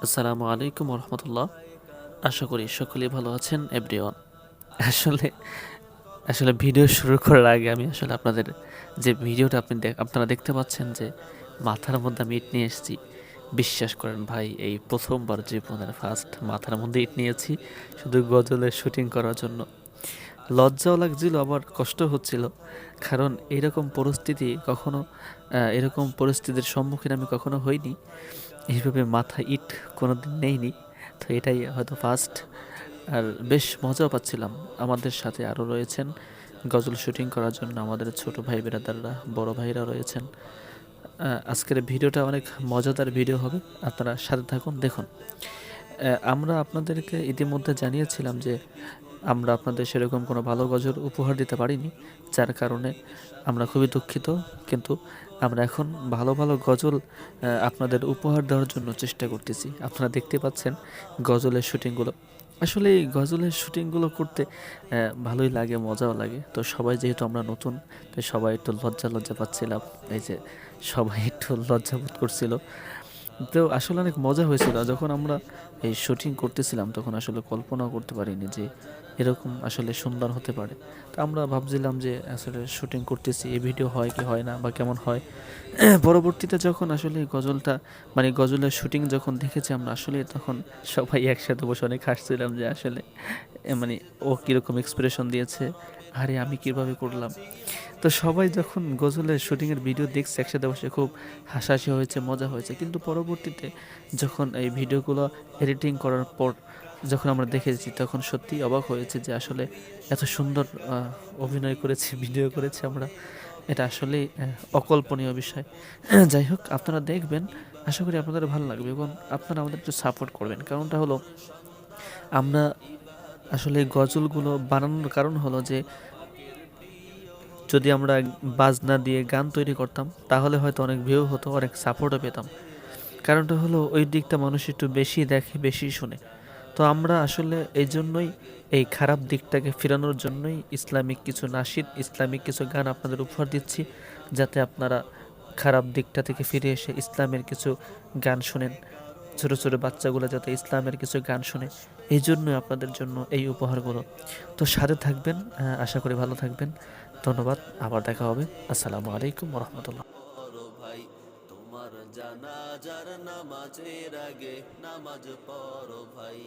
আসসালামু আলাইকুম রহমতুল্লাহ। আশা করি সকলেই ভালো আছেন এভরিওয়ান। আসলে আসলে ভিডিও শুরু করার আগে আমি আসলে আপনাদের যে ভিডিওটা আপনারা দেখতে পাচ্ছেন যে মাথার মধ্যে আমি ইট নিয়ে এসেছি। বিশ্বাস করেন ভাই, এই প্রথমবার জীবনের ফার্স্ট মাথার মধ্যে ইট নিয়েছি শুধু গজলের শুটিং করার জন্য। লজ্জাও লাগছিল, আবার কষ্ট হচ্ছিল, কারণ এরকম পরিস্থিতির সম্মুখীন আমি কখনো হইনি। এইভাবে মাথায় ইট কোনোদিন নেইনি, তো এটাই হয়তো ফার্স্ট। আর বেশ মজাও পাচ্ছিলাম। আমাদের সাথে আরও রয়েছেন গজল শুটিং করার জন্য আমাদের ছোট ভাই বিরাদাররা, বড় ভাইরা রয়েছেন। আজকের ভিডিওটা অনেক মজাদার ভিডিও হবে, আপনারা সাথে থাকুন, দেখুন। আমরা আপনাদেরকে ইতিমধ্যে জানিয়েছিলাম যে আমরা আপনাদের সেরকম কোনো ভালো গজল উপহার দিতে পারিনি, যার কারণে আমরা খুবই দুঃখিত। কিন্তু আমরা এখন ভালো ভালো গজল আপনাদের উপহার দেওয়ার জন্য চেষ্টা করতেছি। আপনারা দেখতে পাচ্ছেন গজলের শুটিংগুলো। আসলে এই গজলের শুটিংগুলো করতে ভালোই লাগে, মজাও লাগে। তো সবাই যেহেতু আমরা নতুন, তো সবাই একটু লজ্জা লজ্জা পাচ্ছিলাম। এই যে সবাই একটু লজ্জাবোধ করছিল। তো আসলে অনেক মজা হয়েছিল যখন আমরা এই শুটিং করতেছিলাম, তখন আসলে কল্পনাও করতে পারিনি যে এরকম আসলে সুন্দর হতে পারে। তো আমরা ভাবছিলাম যে আসলে শুটিং করতেছি, এই ভিডিও হয় কি হয় না বা কেমন হয়। পরবর্তীতে যখন আসলে গজলটা মানে গজলের শুটিং যখন দেখেছি আমরা, আসলে তখন সবাই একসাথে বসে অনেক হাসছিলাম যে আসলে মানে ও কীরকম এক্সপ্রেশন দিয়েছে, আরে আমি কীভাবে করলাম। তো সবাই যখন গজলের শুটিংয়ের ভিডিও দেখছে একসাথে বসে, খুব হাসাহাসি হয়েছে, মজা হয়েছে। কিন্তু পরবর্তীতে যখন এই ভিডিওগুলো এডিটিং করার পর যখন আমরা দেখেছি, তখন সত্যিই অবাক হয়েছে যে আসলে এত সুন্দর অভিনয় করেছি, ভিডিও করেছি আমরা। এটা আসলেই অকল্পনীয় বিষয়। যাই হোক, আপনারা দেখবেন, আশা করি আপনাদের ভালো লাগবে এবং আপনারা আমাদের একটু সাপোর্ট করবেন। কারণটা হলো, আমরা আসলে এই গজলগুলো বানানোর কারণ হলো যে যদি আমরা বাজনা দিয়ে গান তৈরি করতাম, তাহলে হয়তো অনেক ভিউ হতো, অনেক সাপোর্টও পেতাম। কারণটা হলো ওই দিকটা মানুষ একটু বেশি দেখে, বেশি শোনে। তো আমরা আসলে এই জন্যই, এই খারাপ দিকটাকে ফেরানোর জন্যই ইসলামিক কিছু নাশিদ, ইসলামিক কিছু গান আপনাদের উপহার দিচ্ছি, যাতে আপনারা খারাপ দিকটা থেকে ফিরে এসে ইসলামের কিছু গান শোনেন। ছোটো ছোটো বাচ্চাগুলো যাতে ইসলামের কিছু গান শোনে, এই জন্যই আপনাদের জন্য এই উপহারগুলো। তো সাথে থাকবেন, আশা করি ভালো থাকবেন। ধন্যবাদ, আবার দেখা হবে। আসসালামু আলাইকুম রহমতুল্লাহ। বড় ভাই, তোমার জানাজার নামাজের আগে নামাজ পড়ো ভাই।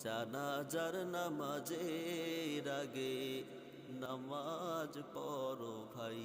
জানাজার নামাজের আগে নামাজ পড়ো ভাই।